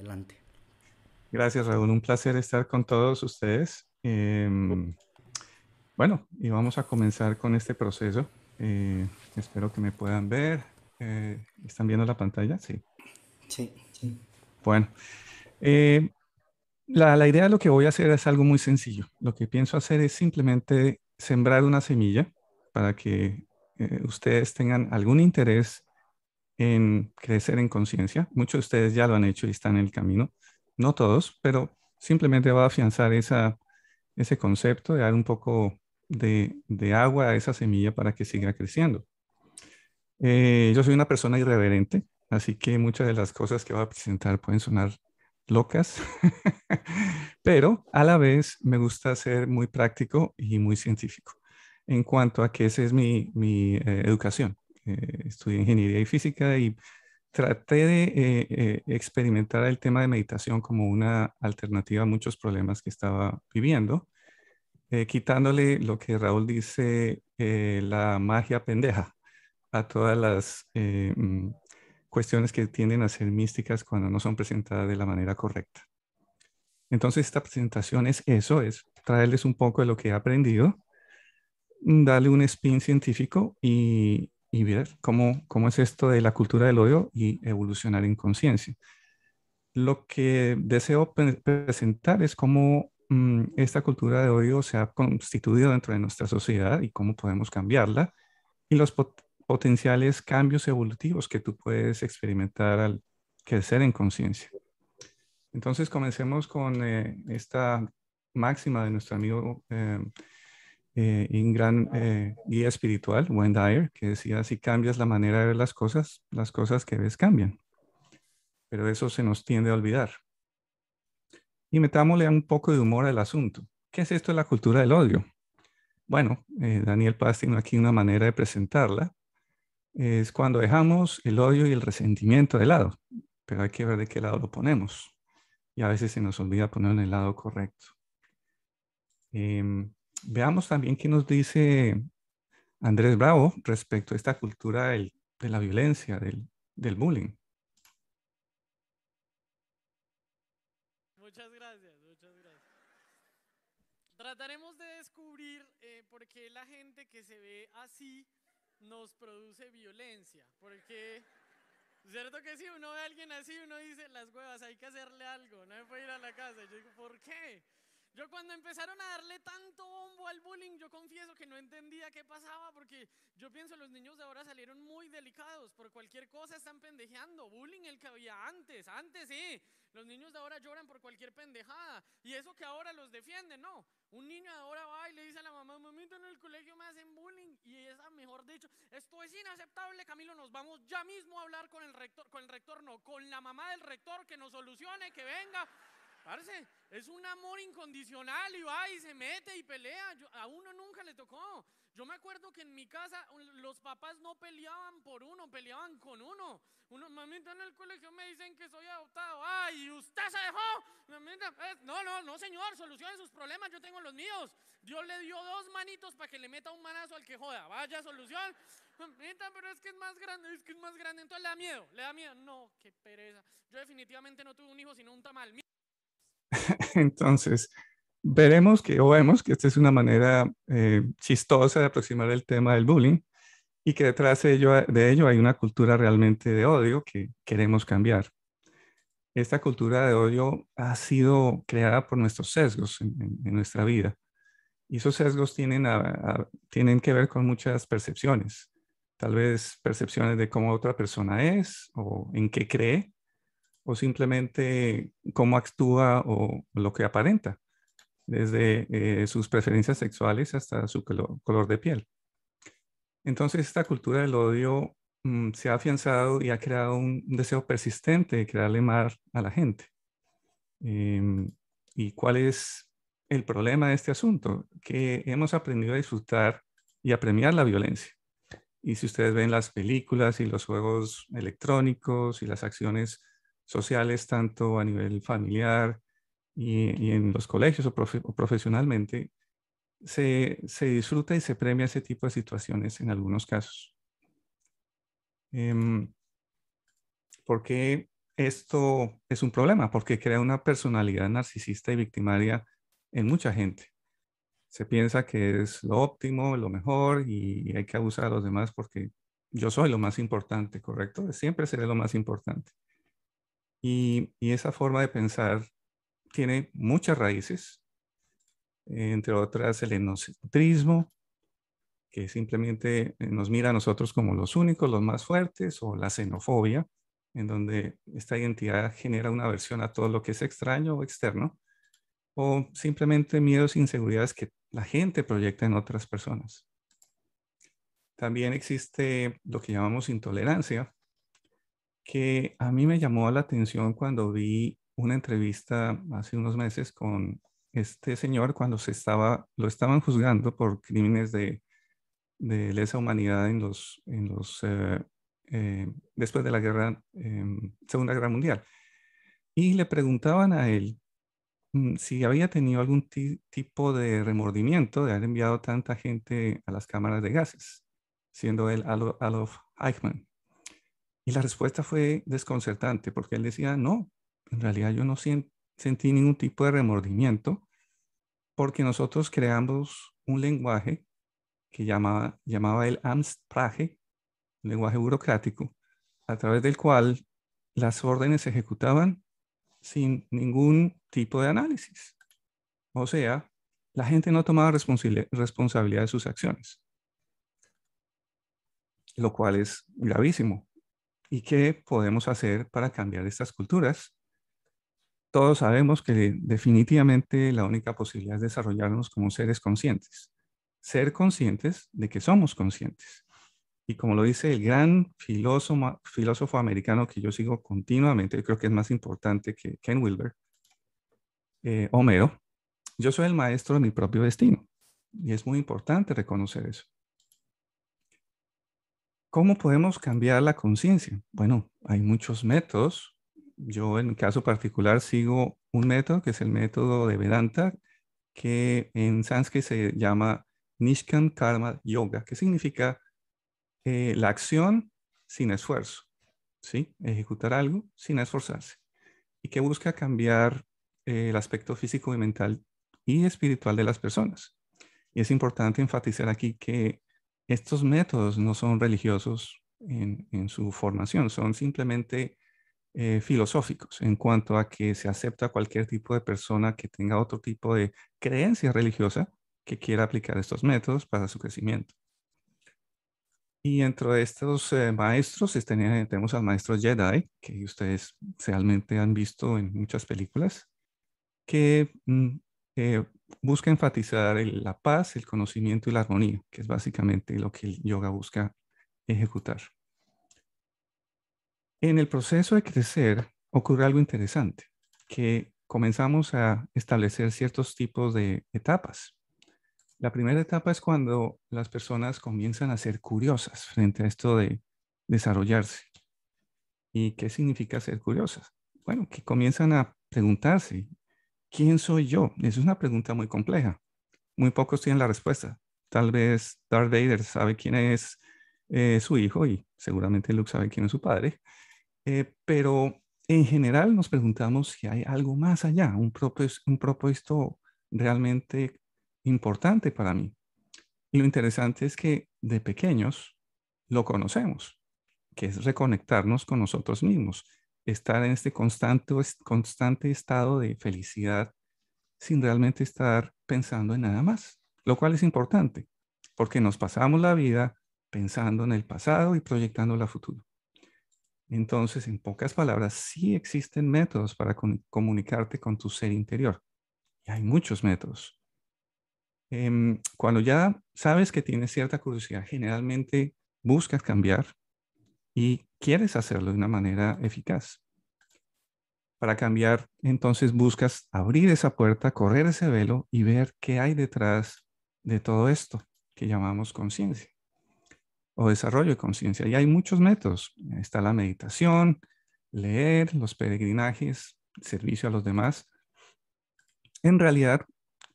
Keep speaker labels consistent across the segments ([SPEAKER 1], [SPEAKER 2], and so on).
[SPEAKER 1] Adelante.
[SPEAKER 2] Gracias, Raúl. Un placer estar con todos ustedes. Bueno, y vamos a comenzar con este proceso. Espero que me puedan ver. ¿Están viendo la pantalla? Sí.
[SPEAKER 1] Sí.
[SPEAKER 2] Bueno, eh, la idea de lo que voy a hacer es algo muy sencillo. Lo que pienso hacer es simplemente sembrar una semilla para que ustedes tengan algún interés en crecer en conciencia. Muchos de ustedes ya lo han hecho y están en el camino. No todos, pero simplemente va a afianzar ese concepto de dar un poco de agua a esa semilla para que siga creciendo. Yo soy una persona irreverente, así que muchas de las cosas que voy a presentar pueden sonar locas, pero a la vez me gusta ser muy práctico y muy científico en cuanto a que esa es mi educación. Estudié ingeniería y física y traté de experimentar el tema de meditación como una alternativa a muchos problemas que estaba viviendo, quitándole lo que Raúl dice, la magia pendeja a todas las cuestiones que tienden a ser místicas cuando no son presentadas de la manera correcta. Entonces, esta presentación es eso, es traerles un poco de lo que he aprendido, darle un spin científico y ver cómo es esto de la cultura del odio y evolucionar en conciencia. Lo que deseo presentar es cómo esta cultura de odio se ha constituido dentro de nuestra sociedad y cómo podemos cambiarla y los potenciales cambios evolutivos que tú puedes experimentar al crecer en conciencia. Entonces, comencemos con esta máxima de nuestro amigo y gran guía espiritual, Wayne Dyer, que decía, si cambias la manera de ver las cosas que ves cambian, pero eso se nos tiende a olvidar. Y metámosle un poco de humor al asunto. ¿Qué es esto de la cultura del odio? Bueno, Daniel Paz tiene aquí una manera de presentarla. Es cuando dejamos el odio y el resentimiento de lado, pero hay que ver de qué lado lo ponemos. Y a veces se nos olvida ponerlo en el lado correcto. Veamos también qué nos dice Andrés Bravo respecto a esta cultura de la violencia, del bullying.
[SPEAKER 3] Muchas gracias, muchas gracias. Trataremos de descubrir por qué la gente que se ve así nos produce violencia. Porque, cierto que si uno ve a alguien así, uno dice, las huevas, hay que hacerle algo, no me puede ir a la casa. Y yo digo, ¿por qué? Yo cuando empezaron a darle tanto bombo al bullying, yo confieso que no entendía qué pasaba, porque yo pienso los niños de ahora salieron muy delicados, por cualquier cosa están pendejeando. Bullying el que había antes sí. Los niños de ahora lloran por cualquier pendejada, y eso que ahora los defienden, no. Un niño de ahora va y le dice a la mamá, mamita, en el colegio me hacen bullying, y esa, mejor dicho, esto es inaceptable, Camilo, nos vamos ya mismo a hablar con el rector no, con la mamá del rector, que nos solucione, que venga. Parce, es un amor incondicional y va y se mete y pelea. A uno nunca le tocó. Yo me acuerdo que en mi casa los papás no peleaban por uno, peleaban con uno. Mamita, en el colegio me dicen que soy adoptado. Ay, ¿usted se dejó? Mamita, no, señor, solucionen sus problemas, yo tengo los míos. Dios le dio 2 manitos para que le meta un manazo al que joda. Vaya solución. Mamita, pero es que es más grande, entonces le da miedo. No, qué pereza. Yo definitivamente no tuve un hijo, sino un tamal.
[SPEAKER 2] Entonces, vemos que esta es una manera chistosa de aproximar el tema del bullying y que detrás de ello hay una cultura realmente de odio que queremos cambiar. Esta cultura de odio ha sido creada por nuestros sesgos en nuestra vida y esos sesgos tienen que ver con muchas percepciones, tal vez percepciones de cómo otra persona es o en qué cree o simplemente cómo actúa o lo que aparenta, desde sus preferencias sexuales hasta su color de piel. Entonces, esta cultura del odio se ha afianzado y ha creado un deseo persistente de crearle mal a la gente. Em, ¿Y cuál es el problema de este asunto? Que hemos aprendido a disfrutar y a premiar la violencia. Y si ustedes ven las películas y los juegos electrónicos y las acciones sociales, tanto a nivel familiar y en los colegios o profesionalmente, se disfruta y se premia ese tipo de situaciones en algunos casos. ¿Por qué esto es un problema porque crea una personalidad narcisista y victimaria en mucha gente. Se piensa que es lo óptimo, lo mejor y hay que abusar a los demás porque yo soy lo más importante, ¿correcto? Siempre seré lo más importante. Y esa forma de pensar tiene muchas raíces, entre otras el etnocentrismo, que simplemente nos mira a nosotros como los únicos, los más fuertes, o la xenofobia, en donde esta identidad genera una aversión a todo lo que es extraño o externo, o simplemente miedos e inseguridades que la gente proyecta en otras personas. También existe lo que llamamos intolerancia, que a mí me llamó la atención cuando vi una entrevista hace unos meses con este señor cuando lo estaban juzgando por crímenes de lesa humanidad después de la Segunda Guerra Mundial. Y le preguntaban a él si había tenido algún tipo de remordimiento de haber enviado tanta gente a las cámaras de gases, siendo él Adolf Eichmann. Y la respuesta fue desconcertante porque él decía, no, en realidad yo no sentí ningún tipo de remordimiento porque nosotros creamos un lenguaje que llamaba el Amtssprache, un lenguaje burocrático, a través del cual las órdenes se ejecutaban sin ningún tipo de análisis. O sea, la gente no tomaba responsabilidad de sus acciones, lo cual es gravísimo. ¿Y qué podemos hacer para cambiar estas culturas? Todos sabemos que definitivamente la única posibilidad es desarrollarnos como seres conscientes. Ser conscientes de que somos conscientes. Y como lo dice el gran filósofo americano que yo sigo continuamente, yo creo que es más importante que Ken Wilber, Homero, yo soy el maestro de mi propio destino. Y es muy importante reconocer eso. ¿Cómo podemos cambiar la conciencia? Bueno, hay muchos métodos. Yo en mi caso particular sigo un método que es el método de Vedanta, que en sánscrito se llama Nishkan Karma Yoga, que significa la acción sin esfuerzo, ¿sí? Ejecutar algo sin esforzarse y que busca cambiar el aspecto físico y mental y espiritual de las personas. Y es importante enfatizar aquí que estos métodos no son religiosos en su formación, son simplemente filosóficos en cuanto a que se acepta cualquier tipo de persona que tenga otro tipo de creencia religiosa que quiera aplicar estos métodos para su crecimiento. Y dentro de estos maestros tenemos al maestro Jedi, que ustedes realmente han visto en muchas películas, que eh, busca enfatizar la paz, el conocimiento y la armonía, que es básicamente lo que el yoga busca ejecutar. En el proceso de crecer ocurre algo interesante, que comenzamos a establecer ciertos tipos de etapas. La primera etapa es cuando las personas comienzan a ser curiosas frente a esto de desarrollarse. ¿Y qué significa ser curiosas? Bueno, que comienzan a preguntarse, ¿quién soy yo? Es una pregunta muy compleja. Muy pocos tienen la respuesta. Tal vez Darth Vader sabe quién es su hijo y seguramente Luke sabe quién es su padre. Pero en general nos preguntamos si hay algo más allá, un propósito realmente importante para mí. Y lo interesante es que de pequeños lo conocemos, que es reconectarnos con nosotros mismos, estar en este constante estado de felicidad sin realmente estar pensando en nada más, lo cual es importante, porque nos pasamos la vida pensando en el pasado y proyectando el futuro. Entonces, en pocas palabras, sí existen métodos para comunicarte con tu ser interior. Y hay muchos métodos. Cuando ya sabes que tienes cierta curiosidad, generalmente buscas cambiar y quieres hacerlo de una manera eficaz. Para cambiar, entonces buscas abrir esa puerta, correr ese velo y ver qué hay detrás de todo esto que llamamos conciencia o desarrollo de conciencia. Y hay muchos métodos. Está la meditación, leer, los peregrinajes, servicio a los demás. En realidad,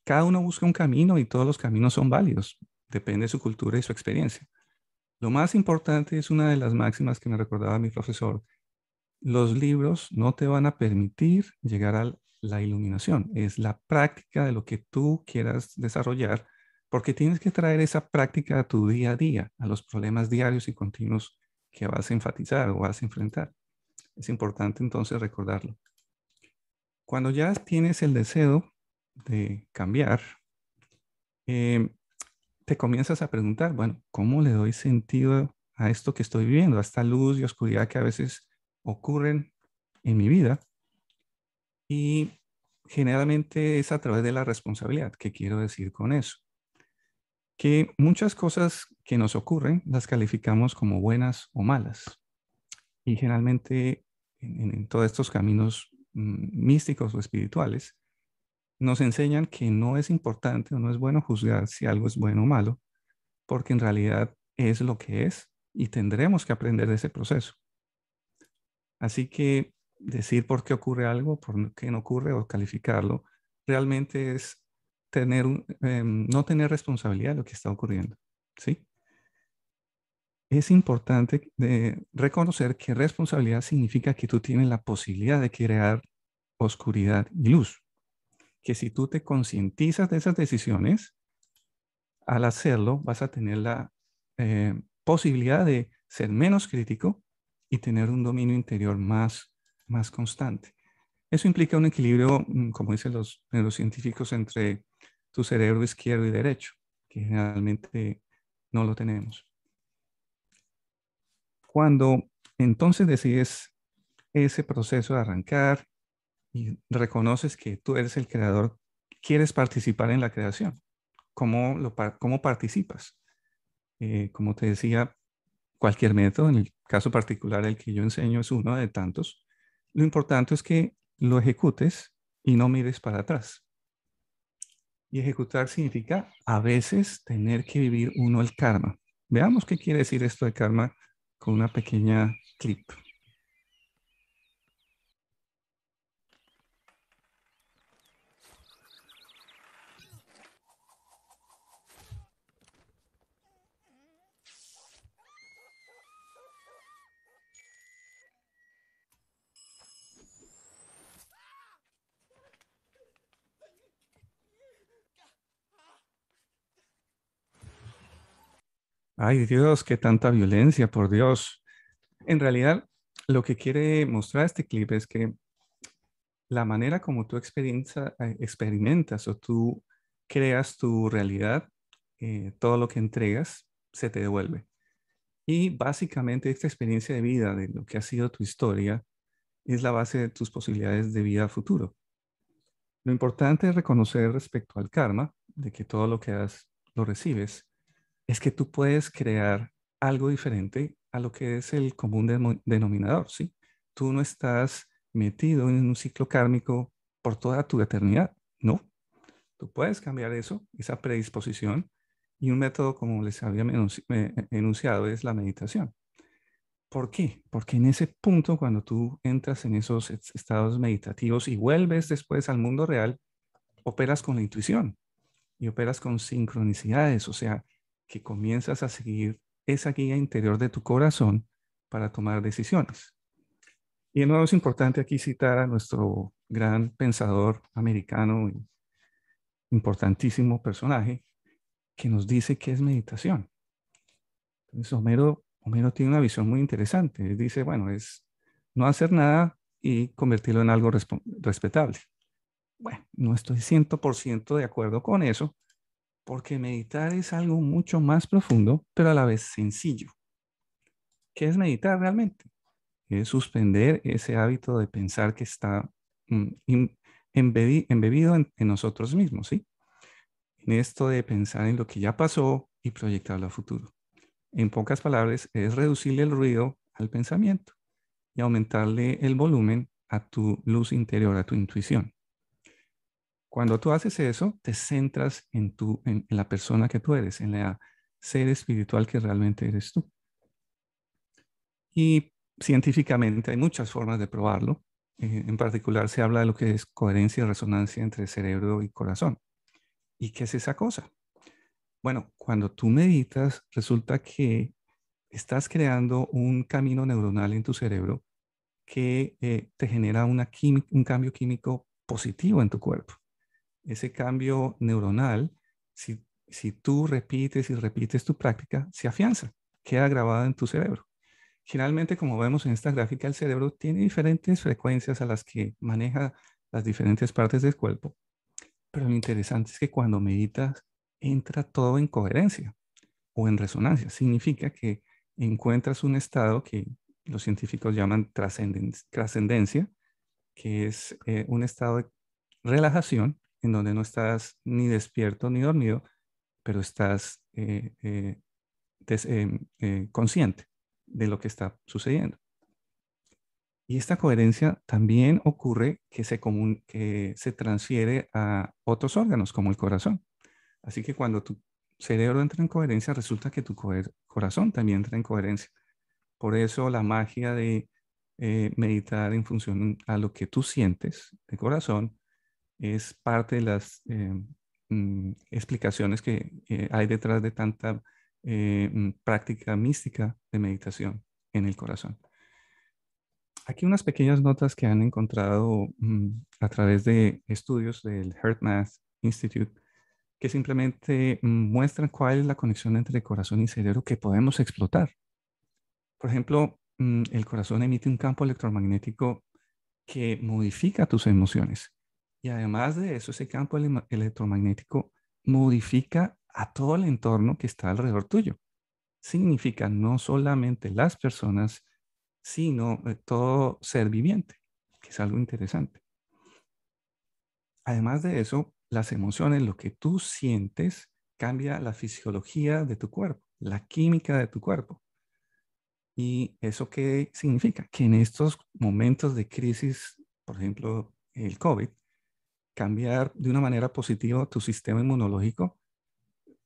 [SPEAKER 2] cada uno busca un camino y todos los caminos son válidos. Depende de su cultura y su experiencia. Lo más importante es una de las máximas que me recordaba mi profesor, Los libros no te van a permitir llegar a la iluminación. Es la práctica de lo que tú quieras desarrollar, porque tienes que traer esa práctica a tu día a día, a los problemas diarios y continuos que vas a enfatizar o vas a enfrentar. Es importante entonces recordarlo. Cuando ya tienes el deseo de cambiar, eh, te comienzas a preguntar, bueno, ¿cómo le doy sentido a esto que estoy viviendo, a esta luz y oscuridad que a veces ocurren en mi vida? Y generalmente es a través de la responsabilidad. ¿Qué quiero decir con eso? Que muchas cosas que nos ocurren las calificamos como buenas o malas. Y generalmente en todos estos caminos místicos o espirituales, nos enseñan que no es importante o no es bueno juzgar si algo es bueno o malo, porque en realidad es lo que es y tendremos que aprender de ese proceso. Así que decir por qué ocurre algo, por qué no ocurre o calificarlo, realmente es no tener responsabilidad de lo que está ocurriendo. ¿Sí? Es importante reconocer que responsabilidad significa que tú tienes la posibilidad de crear oscuridad y luz. Que si tú te concientizas de esas decisiones, al hacerlo vas a tener la posibilidad de ser menos crítico y tener un dominio interior más constante. Eso implica un equilibrio, como dicen los neurocientíficos, entre tu cerebro izquierdo y derecho, que generalmente no lo tenemos. Cuando entonces decides ese proceso de arrancar y reconoces que tú eres el creador, quieres participar en la creación. ¿Cómo participas? Como te decía, cualquier método, en el caso particular el que yo enseño es uno de tantos. Lo importante es que lo ejecutes y no mires para atrás. Y ejecutar significa a veces tener que vivir uno el karma. Veamos qué quiere decir esto de karma con una pequeña clip. Ay Dios, qué tanta violencia, por Dios. En realidad, lo que quiere mostrar este clip es que la manera como tú experimentas o tú creas tu realidad, todo lo que entregas se te devuelve. Y básicamente esta experiencia de vida, de lo que ha sido tu historia, es la base de tus posibilidades de vida futuro. Lo importante es reconocer respecto al karma, de que todo lo que das lo recibes, es que tú puedes crear algo diferente a lo que es el común denominador, ¿sí? Tú no estás metido en un ciclo kármico por toda tu eternidad, no. Tú puedes cambiar eso, esa predisposición, y un método, como les había enunciado, es la meditación. ¿Por qué? Porque en ese punto, cuando tú entras en esos estados meditativos y vuelves después al mundo real, operas con la intuición y operas con sincronicidades, o sea, que comienzas a seguir esa guía interior de tu corazón para tomar decisiones. Y de nuevo es importante aquí citar a nuestro gran pensador americano y importantísimo personaje que nos dice qué es meditación. Entonces, Homero tiene una visión muy interesante. Él dice, bueno, es no hacer nada y convertirlo en algo respetable. Bueno, no estoy 100% de acuerdo con eso, porque meditar es algo mucho más profundo, pero a la vez sencillo. ¿Qué es meditar realmente? Es suspender ese hábito de pensar que está embebido en nosotros mismos, ¿sí? En esto de pensar en lo que ya pasó y proyectarlo a futuro. En pocas palabras, es reducirle el ruido al pensamiento y aumentarle el volumen a tu luz interior, a tu intuición. Cuando tú haces eso, te centras en la persona que tú eres, en la ser espiritual que realmente eres tú. Y científicamente hay muchas formas de probarlo. En particular se habla de lo que es coherencia y resonancia entre cerebro y corazón. ¿Y qué es esa cosa? Bueno, cuando tú meditas, resulta que estás creando un camino neuronal en tu cerebro que te genera un cambio químico positivo en tu cuerpo. Ese cambio neuronal, si tú repites y repites tu práctica, se afianza, queda grabado en tu cerebro. Generalmente, como vemos en esta gráfica, el cerebro tiene diferentes frecuencias a las que maneja las diferentes partes del cuerpo, pero lo interesante es que cuando meditas, entra todo en coherencia o en resonancia. Significa que encuentras un estado que los científicos llaman trascendencia, que es un estado de relajación en donde no estás ni despierto ni dormido, pero estás consciente de lo que está sucediendo. Y esta coherencia también ocurre que se transfiere a otros órganos, como el corazón. Así que cuando tu cerebro entra en coherencia, resulta que tu corazón también entra en coherencia. Por eso la magia de meditar en función a lo que tú sientes de corazón es parte de las explicaciones que hay detrás de tanta práctica mística de meditación en el corazón. Aquí unas pequeñas notas que han encontrado a través de estudios del HeartMath Institute que simplemente muestran cuál es la conexión entre corazón y cerebro que podemos explotar. Por ejemplo, el corazón emite un campo electromagnético que modifica tus emociones. Y además de eso, ese campo electromagnético modifica a todo el entorno que está alrededor tuyo. Significa no solamente las personas, sino todo ser viviente, que es algo interesante. Además de eso, las emociones, lo que tú sientes, cambia la fisiología de tu cuerpo, la química de tu cuerpo. ¿Y eso qué significa? Que en estos momentos de crisis, por ejemplo, el COVID, cambiar de una manera positiva tu sistema inmunológico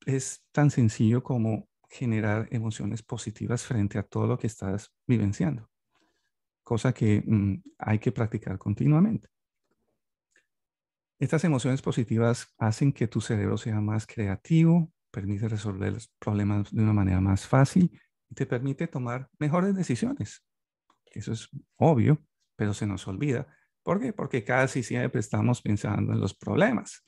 [SPEAKER 2] es tan sencillo como generar emociones positivas frente a todo lo que estás vivenciando, cosa que hay que practicar continuamente. Estas emociones positivas hacen que tu cerebro sea más creativo, permite resolver los problemas de una manera más fácil y te permite tomar mejores decisiones. Eso es obvio, pero se nos olvida. ¿Por qué? Porque casi siempre estamos pensando en los problemas,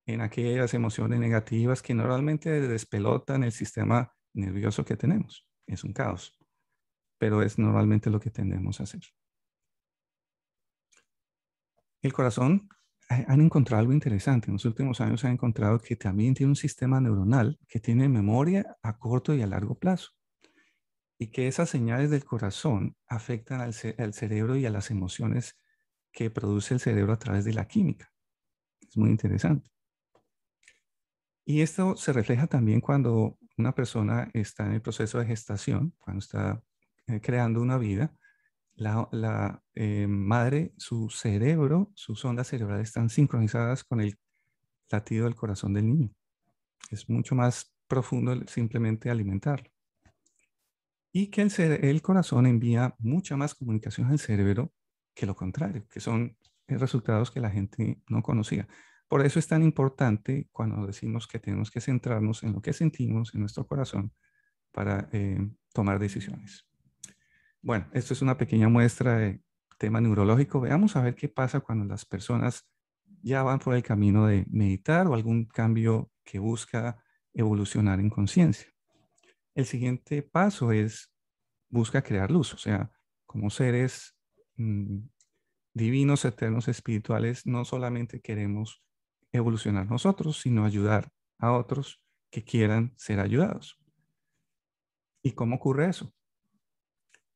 [SPEAKER 2] en aquellas emociones negativas que normalmente despelotan el sistema nervioso que tenemos. Es un caos, pero es normalmente lo que tendemos a hacer. El corazón, han encontrado algo interesante. En los últimos años han encontrado que también tiene un sistema neuronal que tiene memoria a corto y a largo plazo. Y que esas señales del corazón afectan al cerebro y a las emociones que produce el cerebro a través de la química. Es muy interesante. Y esto se refleja también cuando una persona está en el proceso de gestación, cuando está creando una vida. La madre, su cerebro, sus ondas cerebrales están sincronizadas con el latido del corazón del niño. Es mucho más profundo simplemente alimentarlo. Y que el corazón envía mucha más comunicación al cerebro que lo contrario, que son resultados que la gente no conocía. Por eso es tan importante cuando decimos que tenemos que centrarnos en lo que sentimos en nuestro corazón para tomar decisiones. Bueno, esto es una pequeña muestra de tema neurológico. Veamos a ver qué pasa cuando las personas ya van por el camino de meditar o algún cambio que busca evolucionar en conciencia. El siguiente paso es busca crear luz, o sea, como seres divinos, eternos, espirituales, no solamente queremos evolucionar nosotros, sino ayudar a otros que quieran ser ayudados. ¿Y cómo ocurre eso?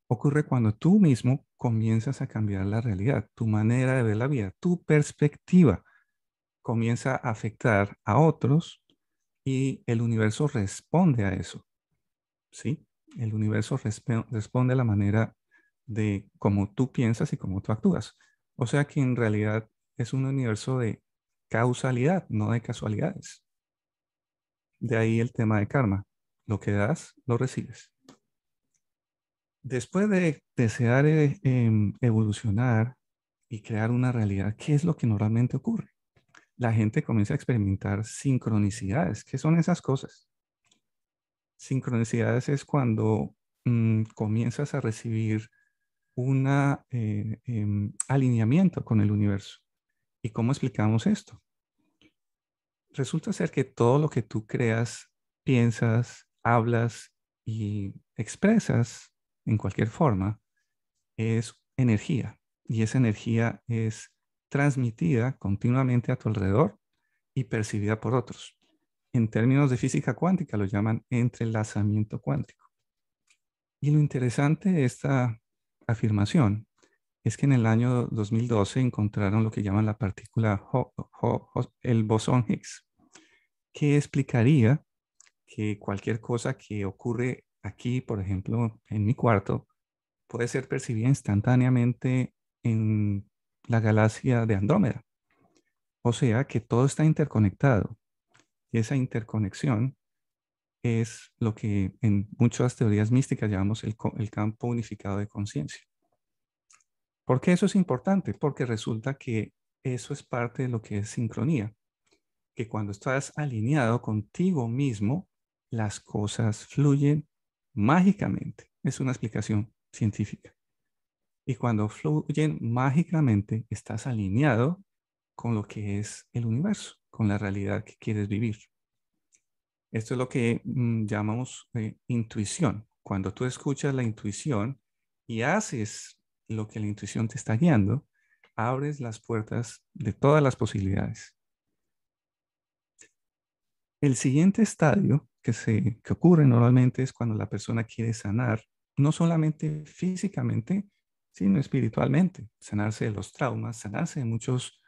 [SPEAKER 2] Ocurre cuando tú mismo comienzas a cambiar la realidad, tu manera de ver la vida, tu perspectiva comienza a afectar a otros y el universo responde a eso. ¿Sí? El universo responde a la manera de cómo tú piensas y cómo tú actúas. O sea que en realidad es un universo de causalidad, no de casualidades. De ahí el tema de karma. Lo que das, lo recibes. Después de desear evolucionar y crear una realidad, ¿qué es lo que normalmente ocurre? La gente comienza a experimentar sincronicidades. ¿Qué son esas cosas? Sincronicidades es cuando comienzas a recibir un alineamiento con el universo. ¿Y cómo explicamos esto? Resulta ser que todo lo que tú creas, piensas, hablas y expresas en cualquier forma es energía. Y esa energía es transmitida continuamente a tu alrededor y percibida por otros. En términos de física cuántica lo llaman entrelazamiento cuántico. Y lo interesante de esta afirmación es que en el año 2012 encontraron lo que llaman la partícula, el bosón Higgs, que explicaría que cualquier cosa que ocurre aquí, por ejemplo, en mi cuarto, puede ser percibida instantáneamente en la galaxia de Andrómeda. O sea que todo está interconectado y esa interconexión es lo que en muchas teorías místicas llamamos el campo unificado de conciencia. ¿Por qué eso es importante? Porque resulta que eso es parte de lo que es sincronía, que cuando estás alineado contigo mismo, las cosas fluyen mágicamente. Es una explicación científica. Y cuando fluyen mágicamente, estás alineado con lo que es el universo, con la realidad que quieres vivir. Esto es lo que llamamos intuición. Cuando tú escuchas la intuición y haces lo que la intuición te está guiando, abres las puertas de todas las posibilidades. El siguiente estadio que ocurre normalmente es cuando la persona quiere sanar, no solamente físicamente, sino espiritualmente, sanarse de los traumas, sanarse de muchos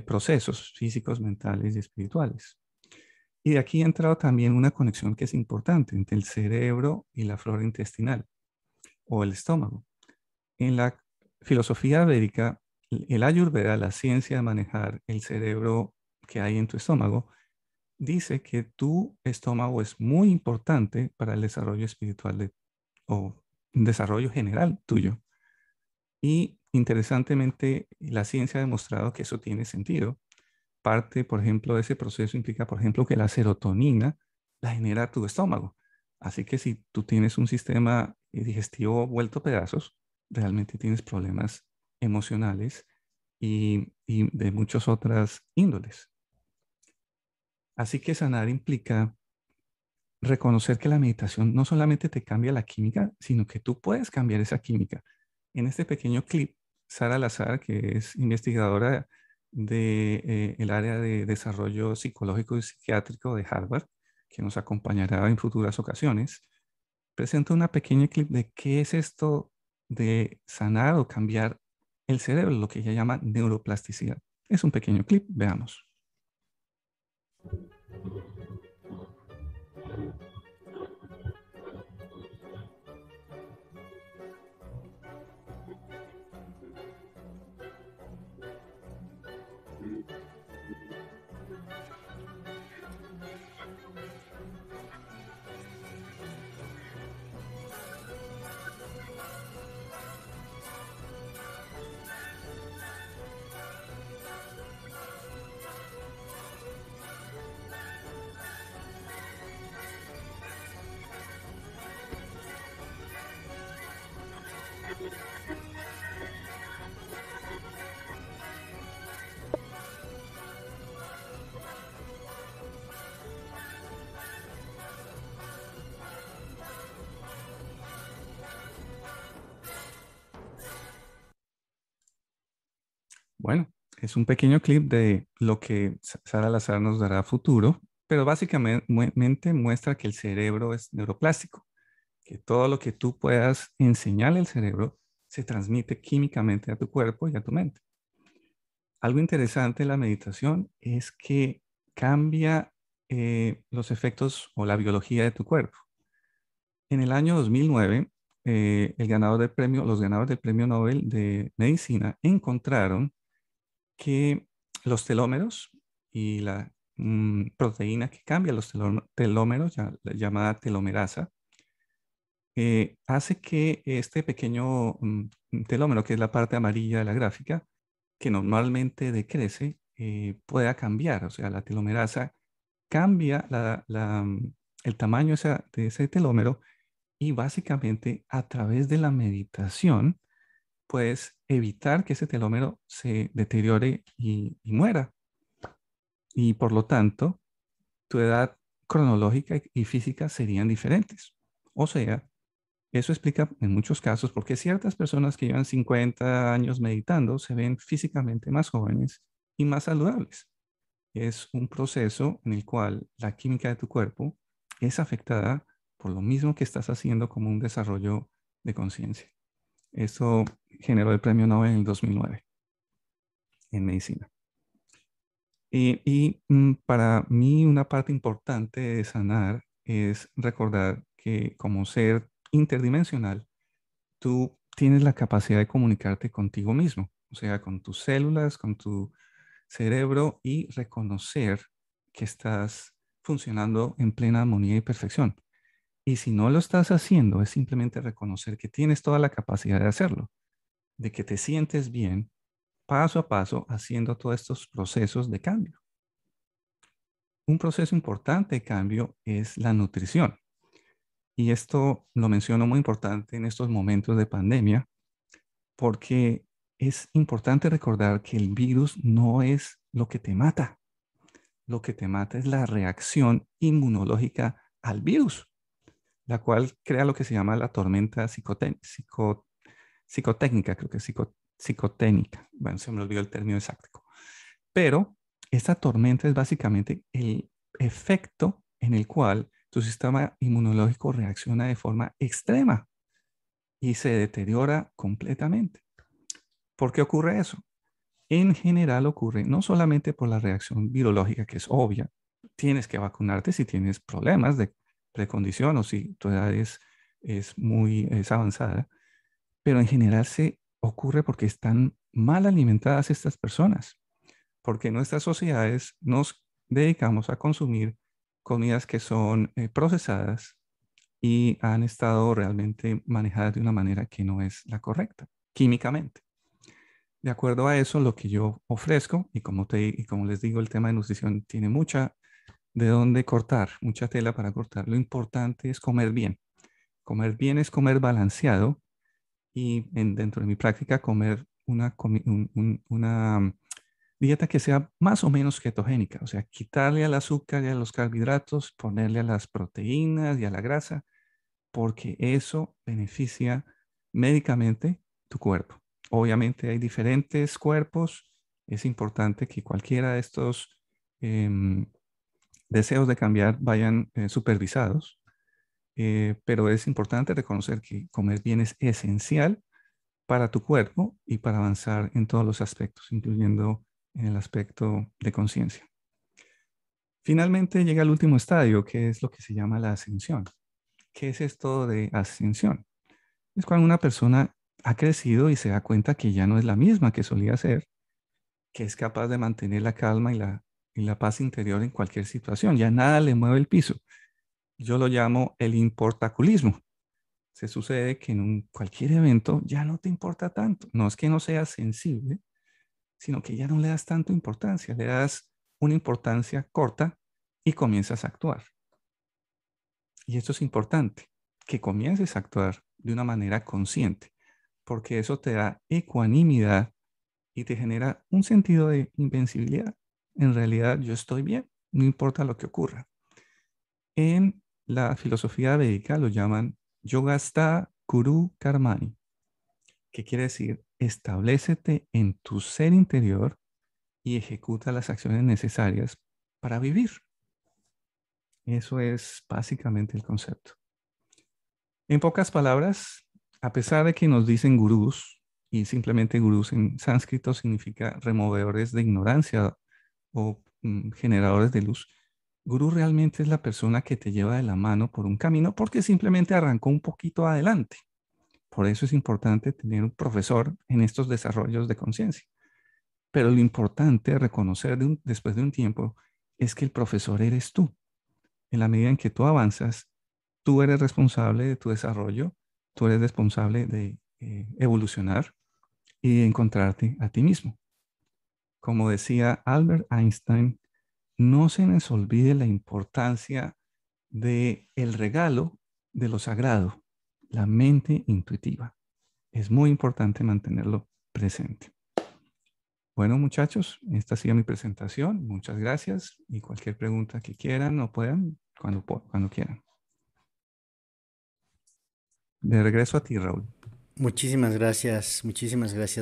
[SPEAKER 2] procesos físicos, mentales y espirituales. Y de aquí ha entrado también una conexión que es importante entre el cerebro y la flora intestinal o el estómago. En la filosofía védica, el Ayurveda, la ciencia de manejar el cerebro que hay en tu estómago, dice que tu estómago es muy importante para el desarrollo espiritual o desarrollo general tuyo. Y interesantemente, la ciencia ha demostrado que eso tiene sentido. Parte, por ejemplo, de ese proceso implica, por ejemplo, que la serotonina la genera tu estómago. Así que si tú tienes un sistema digestivo vuelto a pedazos, realmente tienes problemas emocionales y de muchas otras índoles. Así que sanar implica reconocer que la meditación no solamente te cambia la química, sino que tú puedes cambiar esa química. En este pequeño clip, Sara Lazar, que es investigadora del área de desarrollo psicológico y psiquiátrico de Harvard, que nos acompañará en futuras ocasiones, presenta una pequeña clip de qué es esto de sanar o cambiar el cerebro, lo que ella llama neuroplasticidad. Es un pequeño clip, veamos. Bueno, es un pequeño clip de lo que Sara Lazar nos dará a futuro, pero básicamente muestra que el cerebro es neuroplástico, que todo lo que tú puedas enseñarle al cerebro se transmite químicamente a tu cuerpo y a tu mente. Algo interesante de la meditación es que cambia los efectos o la biología de tu cuerpo. En el año 2009, los ganadores del premio Nobel de Medicina encontraron que los telómeros y la proteína que cambia los telómeros, llamada telomerasa, hace que este pequeño telómero, que es la parte amarilla de la gráfica, que normalmente decrece, pueda cambiar. O sea, la telomerasa cambia el tamaño de ese telómero y básicamente a través de la meditación puedes evitar que ese telómero se deteriore y muera. Y por lo tanto, tu edad cronológica y física serían diferentes. O sea, eso explica en muchos casos por qué ciertas personas que llevan 50 años meditando se ven físicamente más jóvenes y más saludables. Es un proceso en el cual la química de tu cuerpo es afectada por lo mismo que estás haciendo como un desarrollo de conciencia. Eso generó el premio Nobel en el 2009 en medicina. Para mí una parte importante de sanar es recordar que como ser interdimensional, tú tienes la capacidad de comunicarte contigo mismo, o sea, con tus células, con tu cerebro y reconocer que estás funcionando en plena armonía y perfección. Y si no lo estás haciendo, es simplemente reconocer que tienes toda la capacidad de hacerlo, de que te sientes bien paso a paso haciendo todos estos procesos de cambio. Un proceso importante de cambio es la nutrición. Y esto lo menciono muy importante en estos momentos de pandemia, porque es importante recordar que el virus no es lo que te mata. Lo que te mata es la reacción inmunológica al virus, la cual crea lo que se llama la tormenta psicotécnica, creo que es psicotécnica. Bueno, se me olvidó el término exacto. Pero esta tormenta es básicamente el efecto en el cual tu sistema inmunológico reacciona de forma extrema y se deteriora completamente. ¿Por qué ocurre eso? En general ocurre no solamente por la reacción virológica, que es obvia, tienes que vacunarte si tienes problemas de precondición o si tu edad es avanzada, pero en general se ocurre porque están mal alimentadas estas personas, porque en nuestras sociedades nos dedicamos a consumir comidas que son procesadas y han estado realmente manejadas de una manera que no es la correcta, químicamente. De acuerdo a eso, lo que yo ofrezco, y como les digo, el tema de nutrición tiene mucha de dónde cortar, mucha tela para cortar. Lo importante es comer bien. Comer bien es comer balanceado y dentro de mi práctica comer una dieta que sea más o menos ketogénica, o sea, quitarle al azúcar y a los carbohidratos, ponerle a las proteínas y a la grasa, porque eso beneficia médicamente tu cuerpo. Obviamente hay diferentes cuerpos, es importante que cualquiera de estos em, deseos de cambiar vayan supervisados, pero es importante reconocer que comer bien es esencial para tu cuerpo y para avanzar en todos los aspectos, incluyendo en el aspecto de conciencia. Finalmente llega el último estadio, que es lo que se llama la ascensión. ¿Qué es esto de ascensión? Es cuando una persona ha crecido y se da cuenta que ya no es la misma que solía ser, que es capaz de mantener la calma y la paz interior en cualquier situación. Ya nada le mueve el piso. Yo lo llamo el importaculismo. Se sucede que en cualquier evento ya no te importa tanto. No es que no seas sensible, sino que ya no le das tanto importancia. Le das una importancia corta y comienzas a actuar. Y esto es importante, que comiences a actuar de una manera consciente, porque eso te da ecuanimidad y te genera un sentido de invencibilidad. En realidad yo estoy bien, no importa lo que ocurra. En la filosofía védica lo llaman Yogastha Kuru Karmani, que quiere decir establécete en tu ser interior y ejecuta las acciones necesarias para vivir. Eso es básicamente el concepto. En pocas palabras, a pesar de que nos dicen gurús, y simplemente gurús en sánscrito significa removedores de ignorancia o generadores de luz, gurú realmente es la persona que te lleva de la mano por un camino porque simplemente arrancó un poquito adelante. Por eso es importante tener un profesor en estos desarrollos de conciencia. Pero lo importante reconocer después de un tiempo es que el profesor eres tú. En la medida en que tú avanzas, tú eres responsable de tu desarrollo, tú eres responsable de evolucionar y de encontrarte a ti mismo. Como decía Albert Einstein, no se nos olvide la importancia de el regalo de lo sagrado, la mente intuitiva. es muy importante mantenerlo presente. Bueno, muchachos, esta ha sido mi presentación. Muchas gracias y cualquier pregunta que quieran o puedan, cuando quieran. De regreso a ti, Raúl.
[SPEAKER 1] Muchísimas gracias,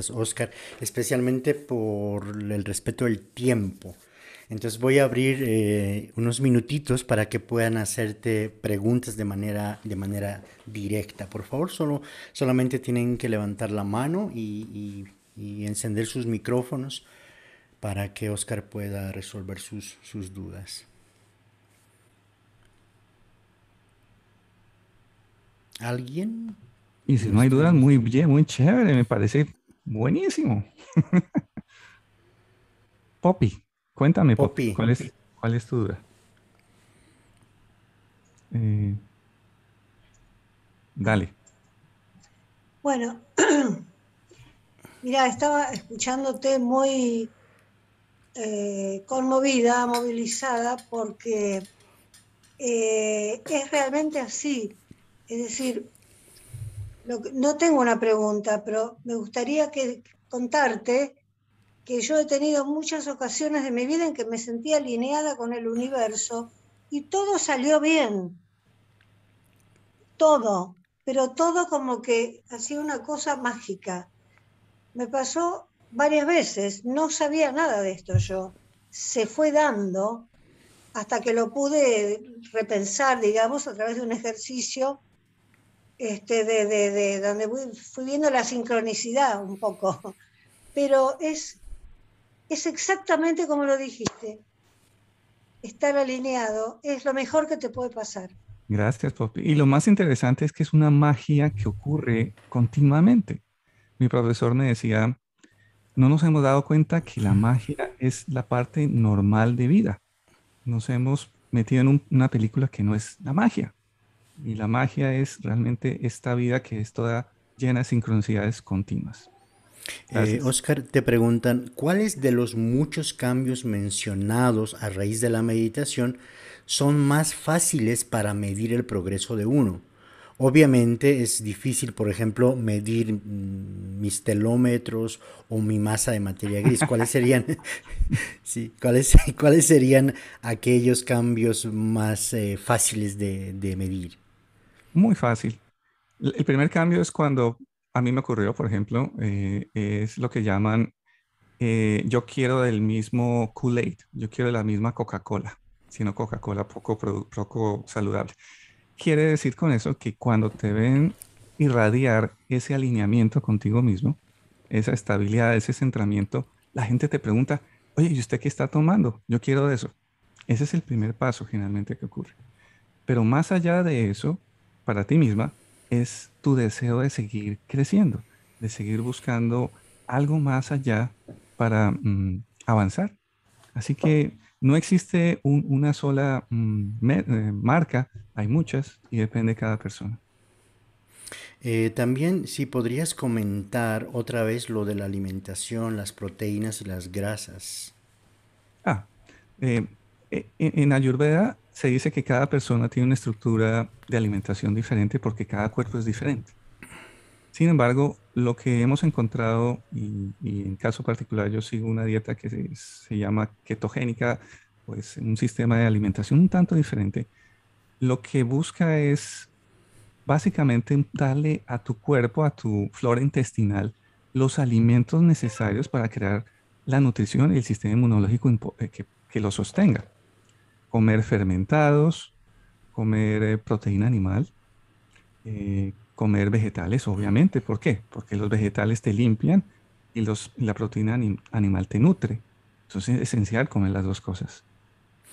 [SPEAKER 1] Oscar, especialmente por el respeto del tiempo. Entonces voy a abrir unos minutitos para que puedan hacerte preguntas de manera directa. Por favor, solamente tienen que levantar la mano y encender sus micrófonos para que Oscar pueda resolver sus dudas. ¿Alguien?
[SPEAKER 2] Y si no hay dudas, muy bien, muy chévere, me parece buenísimo. Poppy, cuéntame, Poppy,
[SPEAKER 1] Poppy.
[SPEAKER 2] ¿cuál es tu duda? Dale.
[SPEAKER 4] Bueno, mira, estaba escuchándote muy conmovida, movilizada, porque es realmente así. Es decir, no tengo una pregunta, pero me gustaría contarte que yo he tenido muchas ocasiones de mi vida en que me sentía alineada con el universo y todo salió bien, todo, pero todo como que hacía una cosa mágica. Me pasó varias veces, no sabía nada de esto yo, se fue dando hasta que lo pude repensar, digamos, a través de un ejercicio de donde fui viendo la sincronicidad un poco, pero es exactamente como lo dijiste, estar alineado es lo mejor que te puede pasar.
[SPEAKER 2] Gracias, Poppy. Y lo más interesante es que es una magia que ocurre continuamente. Mi profesor me decía, no nos hemos dado cuenta que la magia es la parte normal de vida. Nos hemos metido en una película que no es la magia. Y la magia es realmente esta vida que es toda llena de sincronicidades continuas. Gracias.
[SPEAKER 1] Oscar, te preguntan, ¿cuáles de los muchos cambios mencionados a raíz de la meditación son más fáciles para medir el progreso de uno? Obviamente es difícil, por ejemplo, medir mis telómetros o mi masa de materia gris. ¿Cuáles serían, sí, cuáles serían aquellos cambios más fáciles de medir?
[SPEAKER 2] Muy fácil. El primer cambio es cuando a mí me ocurrió, por ejemplo, es lo que llaman, yo quiero del mismo Kool-Aid, yo quiero de la misma Coca-Cola, sino Coca-Cola poco saludable. Quiere decir con eso que cuando te ven irradiar ese alineamiento contigo mismo, esa estabilidad, ese centramiento, la gente te pregunta, oye, ¿y usted qué está tomando? Yo quiero de eso. Ese es el primer paso generalmente que ocurre. Pero más allá de eso, para ti misma, es tu deseo de seguir creciendo, de seguir buscando algo más allá para avanzar. Así que no existe una sola marca, hay muchas y depende de cada persona.
[SPEAKER 1] También, si podrías comentar otra vez lo de la alimentación, las proteínas y las grasas.
[SPEAKER 2] Ah, eh, en Ayurveda se dice que cada persona tiene una estructura de alimentación diferente porque cada cuerpo es diferente. Sin embargo, lo que hemos encontrado, y en caso particular yo sigo una dieta que se llama ketogénica, pues un sistema de alimentación un tanto diferente, lo que busca es básicamente darle a tu cuerpo, a tu flora intestinal, los alimentos necesarios para crear la nutrición y el sistema inmunológico que lo sostenga. Comer fermentados, comer proteína animal, comer vegetales, obviamente. ¿Por qué? Porque los vegetales te limpian y la proteína animal te nutre. Entonces es esencial comer las dos cosas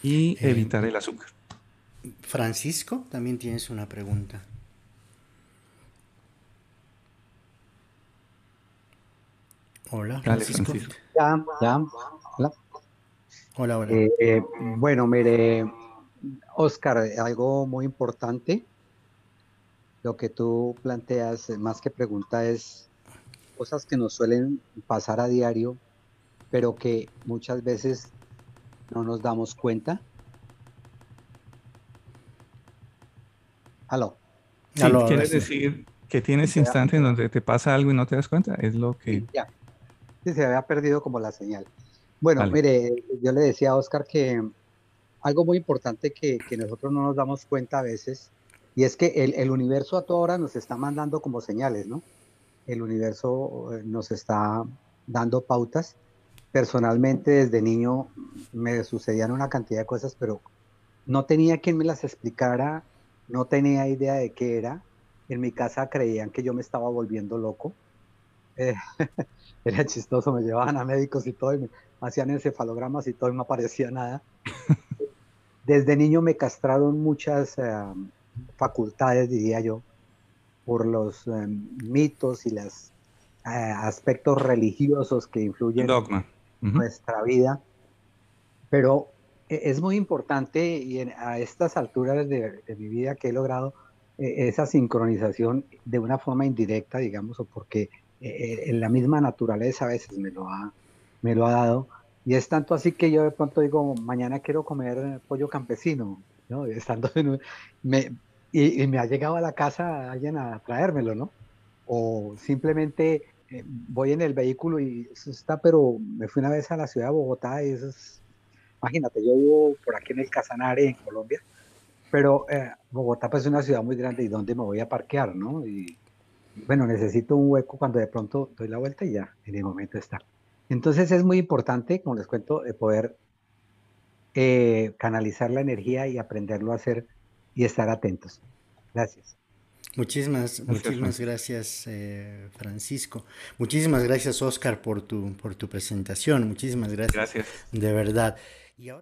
[SPEAKER 2] y
[SPEAKER 1] Eh,
[SPEAKER 2] evitar el azúcar.
[SPEAKER 1] Francisco, también tienes una pregunta. Hola,
[SPEAKER 2] Dale,
[SPEAKER 1] Francisco.
[SPEAKER 2] Francisco.
[SPEAKER 5] Ya, hola.
[SPEAKER 1] Hola.
[SPEAKER 5] Bueno, mire, Oscar, algo muy importante, lo que tú planteas, más que pregunta, es cosas que nos suelen pasar a diario, pero que muchas veces no nos damos cuenta. ¿Aló?
[SPEAKER 2] Sí,
[SPEAKER 1] Aló, ahora
[SPEAKER 2] quiere
[SPEAKER 1] sí.
[SPEAKER 2] decir Que tienes instantes en donde te pasa algo y no te das cuenta, es lo que...
[SPEAKER 5] Sí, ya. Sí, se había perdido como la señal. Bueno,
[SPEAKER 2] Vale.
[SPEAKER 5] mire, yo le decía a Oscar que algo muy importante que nosotros no nos damos cuenta a veces, y es que el universo a toda hora nos está mandando como señales, ¿no? El universo nos está dando pautas. Personalmente, desde niño me sucedían una cantidad de cosas, pero no tenía quien me las explicara, no tenía idea de qué era. En mi casa creían que yo me estaba volviendo loco. Eh, Era chistoso, me llevaban a médicos y todo, y me hacían encefalogramas y todo, y no aparecía nada. Desde niño me castraron muchas facultades, diría yo, por los mitos y los aspectos religiosos que influyen
[SPEAKER 2] Dogma.
[SPEAKER 5] en nuestra vida. Pero es muy importante y a estas alturas de mi vida que he logrado esa sincronización de una forma indirecta, digamos, o porque en la misma naturaleza a veces me lo ha dado. Y es tanto así que yo de pronto digo, mañana quiero comer pollo campesino, ¿no? Y estando me, y me ha llegado a la casa alguien a traérmelo, ¿no? O simplemente voy en el vehículo y eso está, pero me fui una vez a la ciudad de Bogotá y eso es, imagínate, yo vivo por aquí en el Casanare, en Colombia, pero Bogotá pues es una ciudad muy grande y dónde me voy a parquear, ¿no? Y bueno, necesito un hueco cuando de pronto doy la vuelta y ya, en el momento está. Entonces es muy importante, como les cuento, poder canalizar la energía y aprenderlo a hacer y estar atentos. Gracias.
[SPEAKER 2] Gracias,
[SPEAKER 1] Muchísimas
[SPEAKER 2] Francisco.
[SPEAKER 1] gracias, Francisco. Muchísimas gracias, Oscar, por tu presentación. Muchísimas gracias,
[SPEAKER 2] Gracias.
[SPEAKER 1] de verdad. Y ahora...